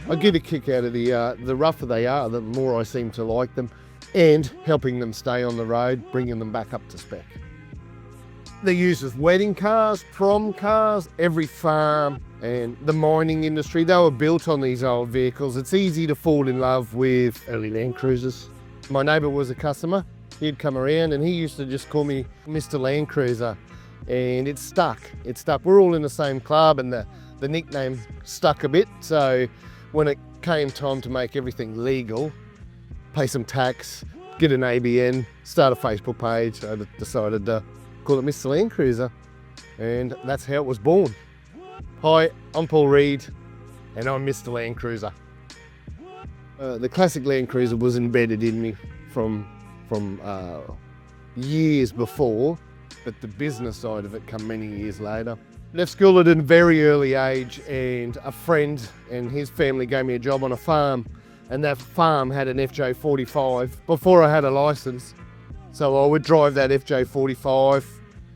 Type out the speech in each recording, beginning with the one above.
I get a kick out of the rougher they are, the more I seem to like them, and helping them stay on the road, bringing them back up to spec. They're used as wedding cars, prom cars, every farm and the mining industry. They were built on these old vehicles. It's easy to fall in love with early Landcruisers. My neighbour was a customer. He'd come around and he used to just call me Mr Landcruiser, and it stuck. It stuck. We're all in the same club and the nickname stuck a bit. So when it came time to make everything legal, pay some tax, get an ABN, start a Facebook page, I decided to call it Mr Landcruiser, and that's how it was born. Hi, I'm Paul Reed, and I'm Mr Landcruiser. The classic Landcruiser was embedded in me from years before, but the business side of it come many years later. Left school at a very early age, and a friend and his family gave me a job on a farm, and that farm had an FJ45 before I had a licence. So I would drive that FJ45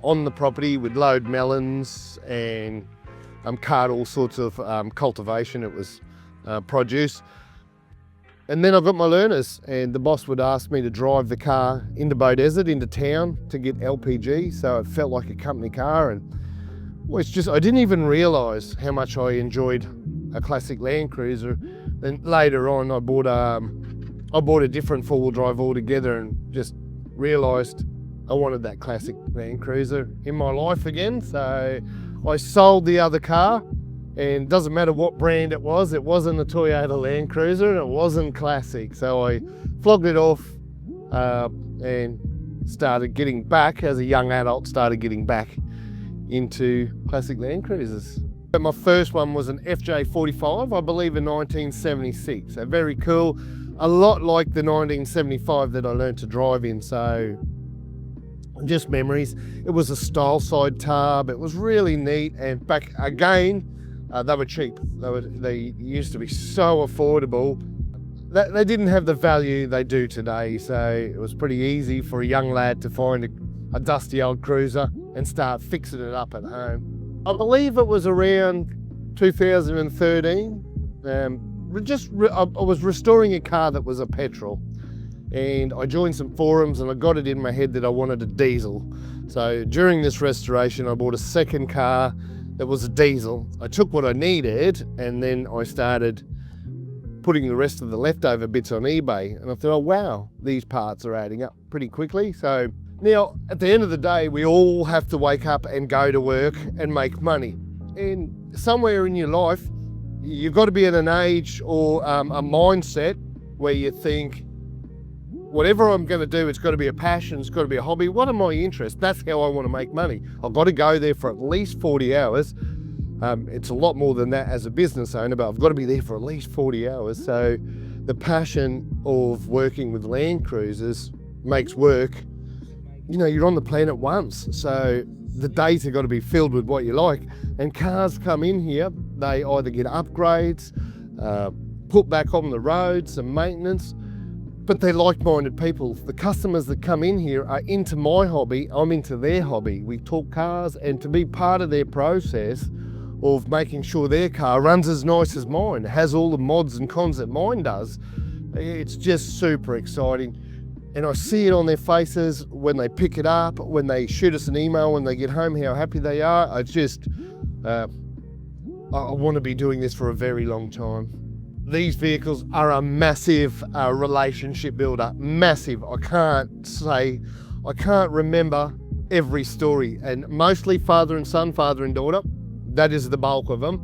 on the property, would load melons and cart all sorts of cultivation. It was produce. And then I got my learners, and the boss would ask me to drive the car into Beaudesert, into town, to get LPG, so it felt like a company car. And well, I didn't even realise how much I enjoyed a classic Landcruiser. Then later on I bought a different four-wheel drive altogether, and just realised I wanted that classic Landcruiser in my life again. So I sold the other car, and doesn't matter what brand it wasn't a Toyota Landcruiser, and it wasn't classic. So I flogged it off and started getting back, as a young adult, getting back into classic Landcruisers. But my first one was an FJ45, I believe in 1976. So very cool, a lot like the 1975 that I learned to drive in. So just memories. It was a style side tub. It was really neat, and back again, they were cheap. They used to be so affordable. They didn't have the value they do today, so it was pretty easy for a young lad to find a dusty old cruiser and start fixing it up at home. I believe it was around 2013. I was restoring a car that was a petrol, and I joined some forums and I got it in my head that I wanted a diesel. So during this restoration, I bought a second car that was a diesel. I took what I needed, and then I started putting the rest of the leftover bits on eBay, and I thought, oh wow, these parts are adding up pretty quickly. So now, at the end of the day, we all have to wake up and go to work and make money. And somewhere in your life, you've got to be at an age or a mindset where you think, whatever I'm going to do, it's got to be a passion, it's got to be a hobby. What are my interests? That's how I want to make money. I've got to go there for at least 40 hours. It's a lot more than that as a business owner, but I've got to be there for at least 40 hours. So the passion of working with Landcruisers makes work. You know, you're on the planet once, so the days have got to be filled with what you like. And cars come in here, they either get upgrades, put back on the road, some maintenance, but they're like-minded people. The customers that come in here are into my hobby, I'm into their hobby. We talk cars, and to be part of their process of making sure their car runs as nice as mine, has all the mods and cons that mine does, it's just super exciting. And I see it on their faces when they pick it up, when they shoot us an email, when they get home, how happy they are. I want to be doing this for a very long time. These vehicles are a massive relationship builder, massive. I can't remember every story, and mostly father and son, father and daughter. That is the bulk of them.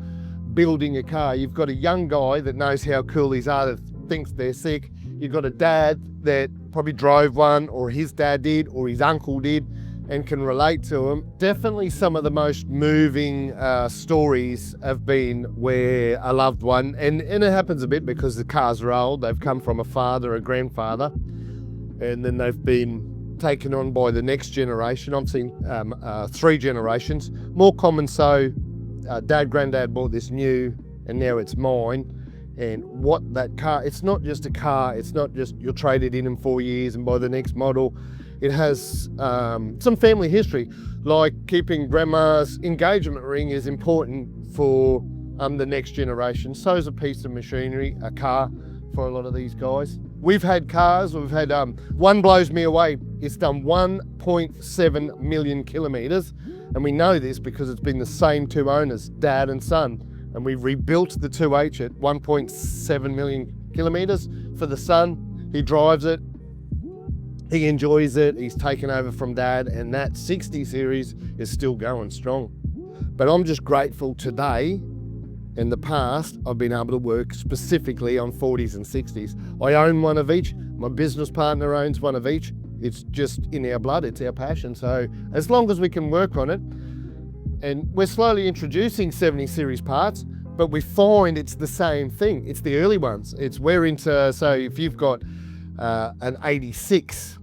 Building a car, you've got a young guy that knows how cool these are, that thinks they're sick. You've got a dad that probably drove one, or his dad did, or his uncle did, and can relate to them. Definitely some of the most moving stories have been where a loved one, and it happens a bit because the cars are old, they've come from a father, a grandfather, and then they've been taken on by the next generation. I've seen 3 generations. More common so, dad, granddad bought this new, and now it's mine. And what that car, it's not just a car, it's not just you'll trade it in 4 years and buy the next model. It has some family history, like keeping grandma's engagement ring is important for the next generation. So is a piece of machinery, a car for a lot of these guys. We've had cars, one blows me away. It's done 1.7 million kilometres. And we know this because it's been the same two owners, dad and son. And we rebuilt the 2H at 1.7 million kilometres for the son. He drives it, he enjoys it, he's taken over from dad, and that 60 series is still going strong. But I'm just grateful today. In the past, I've been able to work specifically on 40s and 60s. I own one of each. My business partner owns one of each. It's just in our blood, it's our passion. So as long as we can work on it, and we're slowly introducing 70 series parts, but we find it's the same thing. It's the early ones. We're into, so if you've got an 86,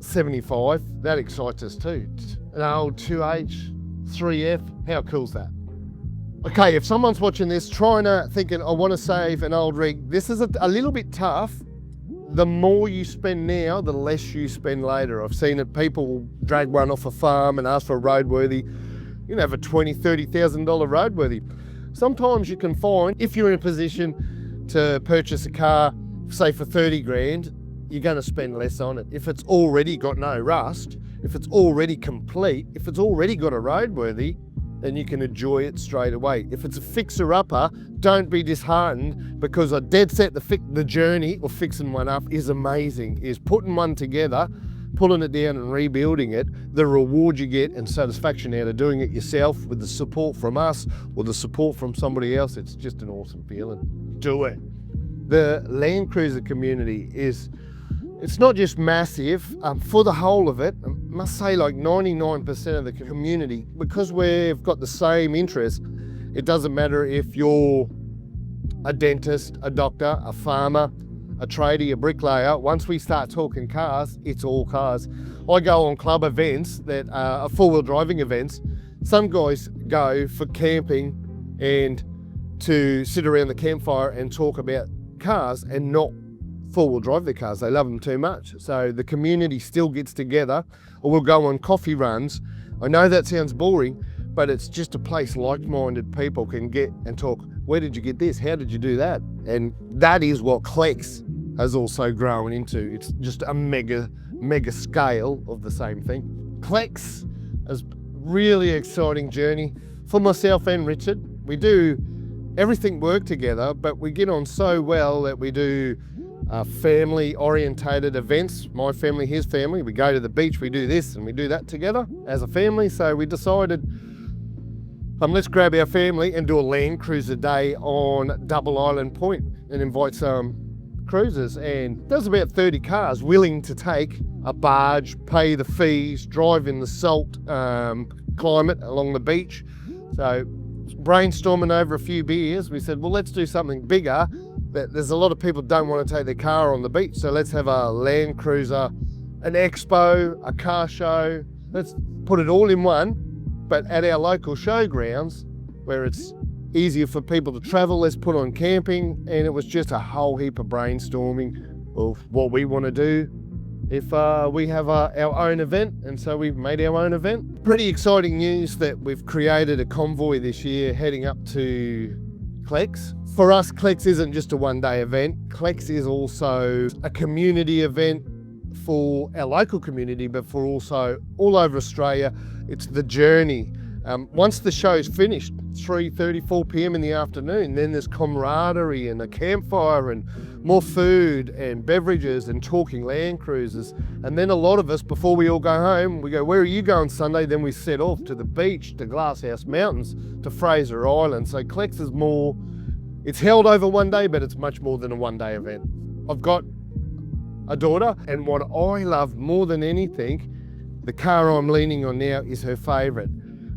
75, that excites us too. An old 2H, 3F, how cool's that? Okay, if someone's watching this, thinking, I want to save an old rig, this is a little bit tough. The more you spend now, the less you spend later. I've seen it, people drag one off a farm and ask for a roadworthy. You can have a $20,000, $30,000 roadworthy. Sometimes you can find, if you're in a position to purchase a car, say for 30 grand, you're going to spend less on it. If it's already got no rust, if it's already complete, if it's already got a roadworthy, then you can enjoy it straight away. If it's a fixer-upper, don't be disheartened, because a dead set, the journey of fixing one up is amazing. Is putting one together, pulling it down and rebuilding it, the reward you get and satisfaction out of doing it yourself with the support from us or the support from somebody else, it's just an awesome feeling. Do it. The Land Cruiser community it's not just massive, for the whole of it, I must say like 99% of the community, because we've got the same interests. It doesn't matter if you're a dentist, a doctor, a farmer, a tradie, a bricklayer. Once we start talking cars, it's all cars. I go on club events that are four-wheel driving events. Some guys go for camping and to sit around the campfire and talk about cars and not four-wheel drive their cars. They love them too much. So the community still gets together, or we'll go on coffee runs. I know that sounds boring, but it's just a place like-minded people can get and talk. Where did you get this? How did you do that? And that is what Klex has also grown into. It's just a mega scale of the same thing. Klex is really exciting journey for myself and Richard. We do everything work together, but we get on so well that we do family orientated events, my family, his family. We go to the beach, we do this and we do that together as a family. So we decided, let's grab our family and do a Land Cruiser day on Double Island Point and invite some cruisers. And there's about 30 cars willing to take a barge, pay the fees, drive in the salt climate along the beach. So brainstorming over a few beers, we said, well, let's do something bigger. There's a lot of people don't want to take their car on the beach, so let's have a Land Cruiser, an expo, a car show. Let's put it all in one, but at our local showgrounds where it's easier for people to travel. Let's put on camping, and it was just a whole heap of brainstorming of what we want to do if we have our own event, and so we've made our own event. Pretty exciting news that we've created a convoy this year heading up to Klex. For us, Klex isn't just a one-day event. Klex is also a community event for our local community, but for also all over Australia. It's the journey. Once the show's finished, 3:30, 4 p.m. in the afternoon, then there's camaraderie and a campfire and more food and beverages and talking Land Cruisers. And then a lot of us, before we all go home, we go, where are you going Sunday? Then we set off to the beach, to Glasshouse Mountains, to Fraser Island. So Klex is more, it's held over one day, but it's much more than a one-day event. I've got a daughter, and what I love more than anything, the car I'm leaning on now is her favourite.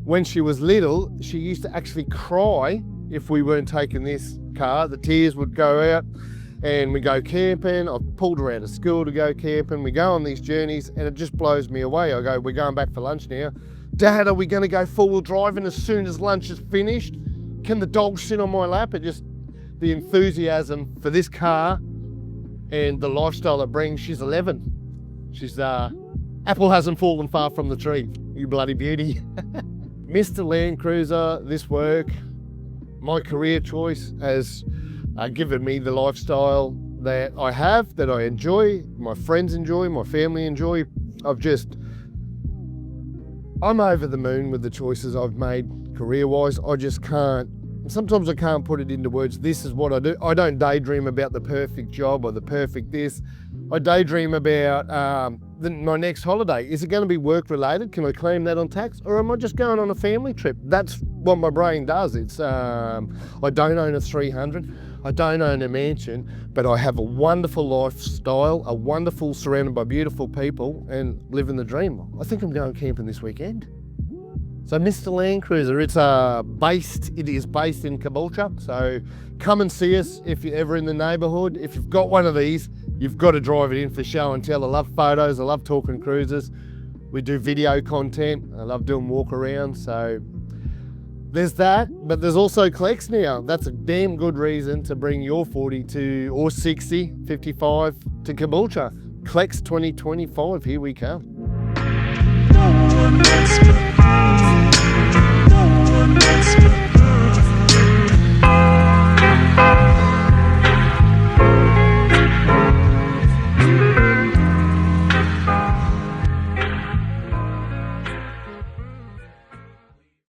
When she was little, she used to actually cry if we weren't taking this car. The tears would go out, and we go camping. I've pulled her out of school to go camping. We go on these journeys, and it just blows me away. I go, we're going back for lunch now. Dad, are we going to go four-wheel driving as soon as lunch is finished? Can the dog sit on my lap? It just, the enthusiasm for this car and the lifestyle it brings. She's 11. She's, apple hasn't fallen far from the tree, you bloody beauty. Mr Landcruiser, this work, My career choice has given me the lifestyle that I have, that I enjoy, my friends enjoy, my family enjoy. I'm over the moon with the choices I've made career-wise. Sometimes I can't put it into words. This is what I do. I don't daydream about the perfect job or the perfect this. I daydream about my next holiday. Is it going to be work-related? Can I claim that on tax? Or am I just going on a family trip? That's what my brain does. I don't own a 300. I don't own a mansion, but I have a wonderful lifestyle, a wonderful surrounded by beautiful people, and living the dream. I think I'm going camping this weekend. So Mr Landcruiser, it is based in Caboolture. So come and see us if you're ever in the neighbourhood. If you've got one of these, you've got to drive it in for show and tell. I love photos, I love talking cruisers. We do video content, I love doing walk-arounds. So there's that, but there's also Klex now. That's a damn good reason to bring your 40 or 60, 55 to Caboolture. Klex 2025, here we come. No one else but